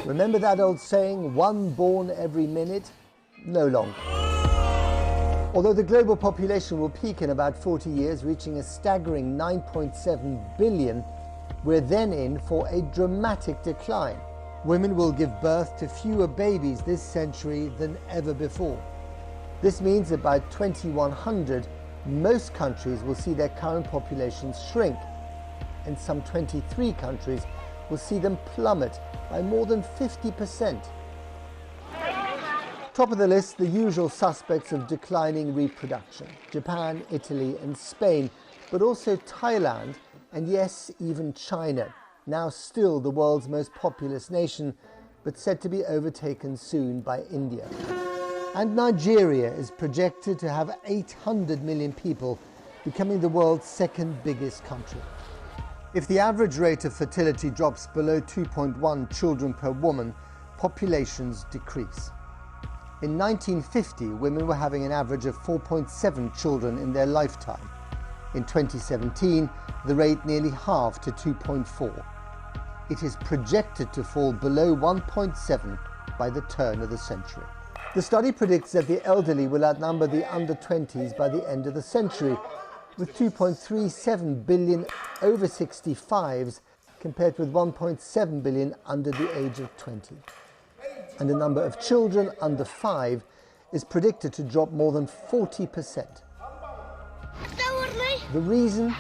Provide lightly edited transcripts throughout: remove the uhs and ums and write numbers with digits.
Remember that old saying, one born every minute? No longer. Although the global population will peak in about 40 years, reaching a staggering 9.7 billion, we're then in for a dramatic decline. Women will give birth to fewer babies this century than ever before. This means that by 2100, most countries will see their current populations shrink, and some 23 countries will see them plummet by more than 50%. Top of the list, the usual suspects of declining reproduction: Japan, Italy and Spain, but also Thailand and yes, even China, now still the world's most populous nation, but said to be overtaken soon by India. And Nigeria is projected to have 800 million people, becoming the world's second biggest country. If the average rate of fertility drops below 2.1 children per woman, populations decrease. In 1950, women were having an average of 4.7 children in their lifetime. In 2017, the rate nearly halved to 2.4. It is projected to fall below 1.7 by the turn of the century. The study predicts that the elderly will outnumber the under-20s by the end of the century, with 2.37 billion over 65s compared with 1.7 billion under the age of 20. And the number of children under 5 is predicted to drop more than 40%. The reason?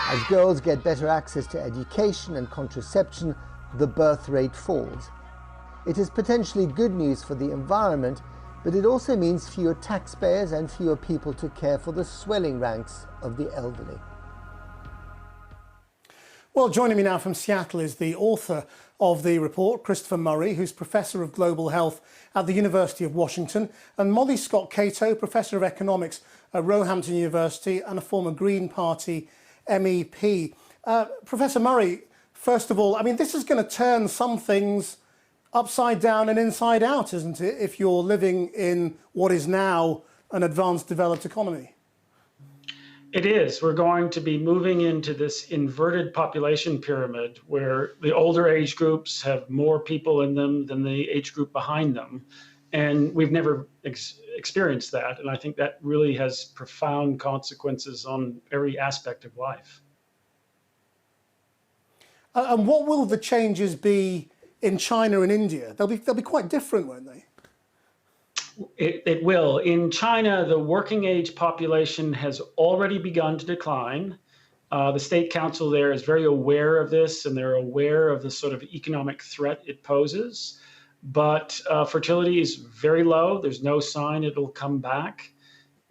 As girls get better access to education and contraception, the birth rate falls. It is potentially good news for the environment, but it also means fewer taxpayers and fewer people to care for the swelling ranks of the elderly. Well, joining me now from Seattle is the author of the report, Christopher Murray, who's Professor of Global Health at the University of Washington, and Molly Scott-Cato, Professor of Economics at Roehampton University and a former Green Party MEP. Professor Murray, first of all, I mean, this is going to turn some things upside down and inside out, isn't it, if you're living in what is now an advanced developed economy? It is. We're going to be moving into this inverted population pyramid where the older age groups have more people in them than the age group behind them. And we've never experienced that. And I think that really has profound consequences on every aspect of life. And what will the changes be in China and India? They'll be quite different, won't they? It will. In China, the working age population has already begun to decline. The state council there is very aware of this, and they're aware of the sort of economic threat it poses. But fertility is very low. There's no sign it'll come back.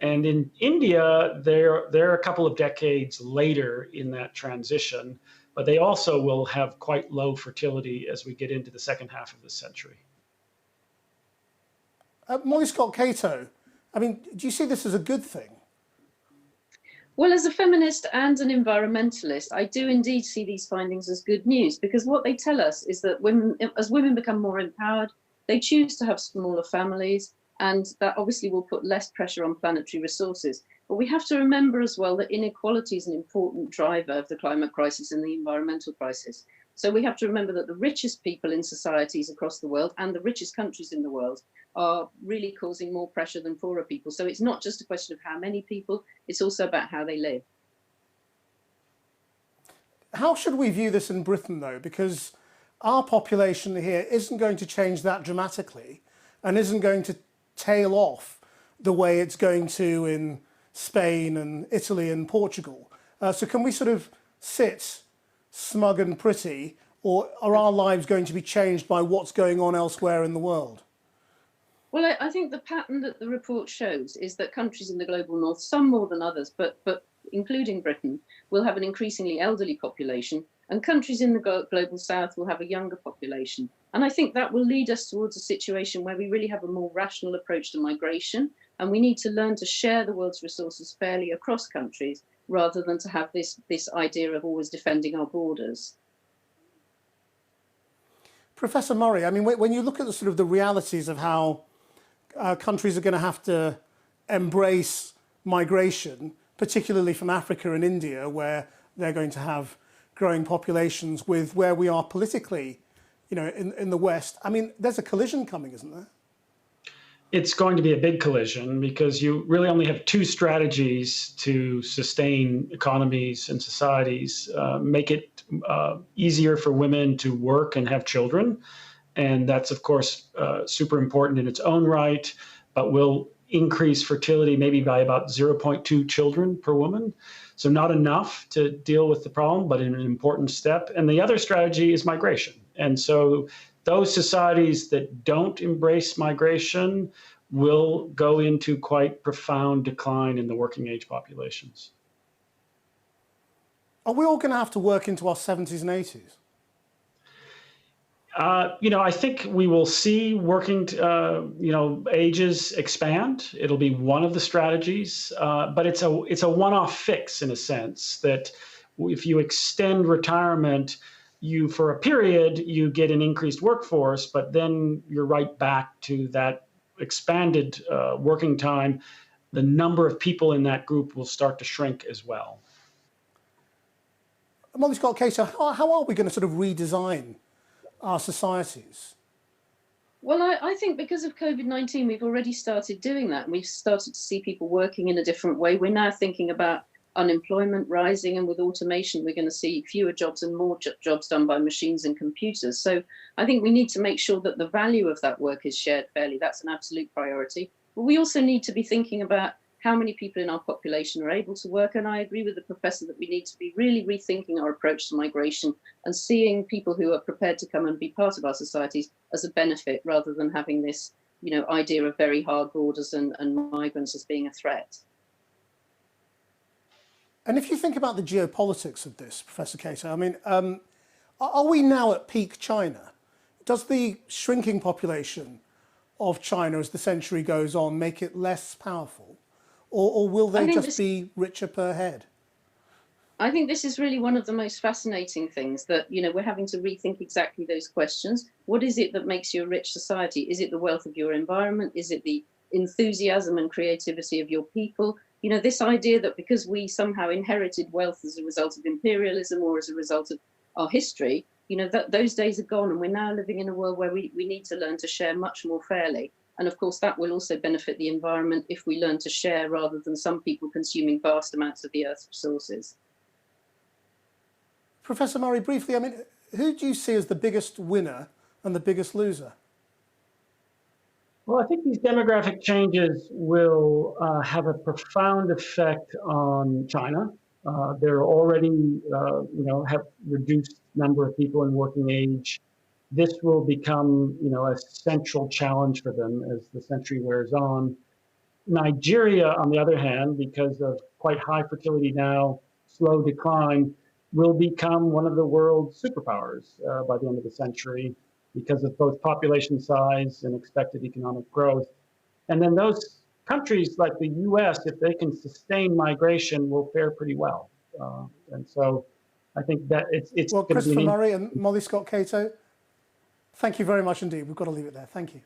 And in India, they're a couple of decades later in that transition, but they also will have quite low fertility as we get into the second half of the century. Molly Scott-Cato, I mean, do you see this as a good thing? Well, as a feminist and an environmentalist, I do indeed see these findings as good news, because what they tell us is that as women become more empowered, they choose to have smaller families, and that obviously will put less pressure on planetary resources. But we have to remember as well that inequality is an important driver of the climate crisis and the environmental crisis. So we have to remember that the richest people in societies across the world and the richest countries in the world are really causing more pressure than poorer people. So it's not just a question of how many people, it's also about how they live. How should we view this in Britain, though? Because our population here isn't going to change that dramatically and isn't going to tail off the way it's going to in Spain and Italy and Portugal. So can we sort of sit smug and pretty, or are our lives going to be changed by what's going on elsewhere in the world? Well, I think the pattern that the report shows is that countries in the global north, some more than others, but including Britain, will have an increasingly elderly population, and countries in the global south will have a younger population. And I think that will lead us towards a situation where we really have a more rational approach to migration, and we need to learn to share the world's resources fairly across countries, rather than to have this idea of always defending our borders. Professor Murray, I mean, when you look at the sort of the realities of how countries are going to have to embrace migration, particularly from Africa and India, where they're going to have growing populations, with where we are politically in the West. I mean, there's a collision coming, isn't there? It's going to be a big collision because you really only have two strategies to sustain economies and societies. Make it easier for women to work and have children. And that's, of course, super important in its own right, but will increase fertility maybe by about 0.2 children per woman. So not enough to deal with the problem, but an important step. And the other strategy is migration. And so those societies that don't embrace migration will go into quite profound decline in the working age populations. Are we all going to have to work into our 70s and 80s? I think we will see working, ages expand. It'll be one of the strategies, but it's a one-off fix in a sense that if you extend retirement, for a period, you get an increased workforce, but then you're right back to that expanded working time. The number of people in that group will start to shrink as well. Molly Scott-Cato, how are we going to sort of redesign our societies? Well, I think because of COVID-19, we've already started doing that. We've started to see people working in a different way. We're now thinking about unemployment rising, and with automation, we're going to see fewer jobs and more jobs done by machines and computers. So I think we need to make sure that the value of that work is shared fairly. That's an absolute priority. But we also need to be thinking about how many people in our population are able to work. And I agree with the professor that we need to be really rethinking our approach to migration and seeing people who are prepared to come and be part of our societies as a benefit, rather than having this, idea of very hard borders and migrants as being a threat. And if you think about the geopolitics of this, Professor Cato, I mean, are we now at peak China? Does the shrinking population of China as the century goes on make it less powerful? Or will they just be richer per head? I think this is really one of the most fascinating things, that, we're having to rethink exactly those questions. What is it that makes you a rich society? Is it the wealth of your environment? Is it the enthusiasm and creativity of your people? This idea that because we somehow inherited wealth as a result of imperialism or as a result of our history, that those days are gone, and we're now living in a world where we need to learn to share much more fairly. And of course, that will also benefit the environment if we learn to share rather than some people consuming vast amounts of the Earth's resources. Professor Murray, briefly, I mean, who do you see as the biggest winner and the biggest loser? Well, I think these demographic changes will have a profound effect on China. They're already, have reduced number of people in working age. This will become, a central challenge for them as the century wears on. Nigeria, on the other hand, because of quite high fertility now, slow decline, will become one of the world's superpowers by the end of the century, because of both population size and expected economic growth. And then those countries like the US, if they can sustain migration, will fare pretty well. And so I think that it's well, Christopher Murray and Molly Scott-Cato, thank you very much indeed. We've got to leave it there. Thank you.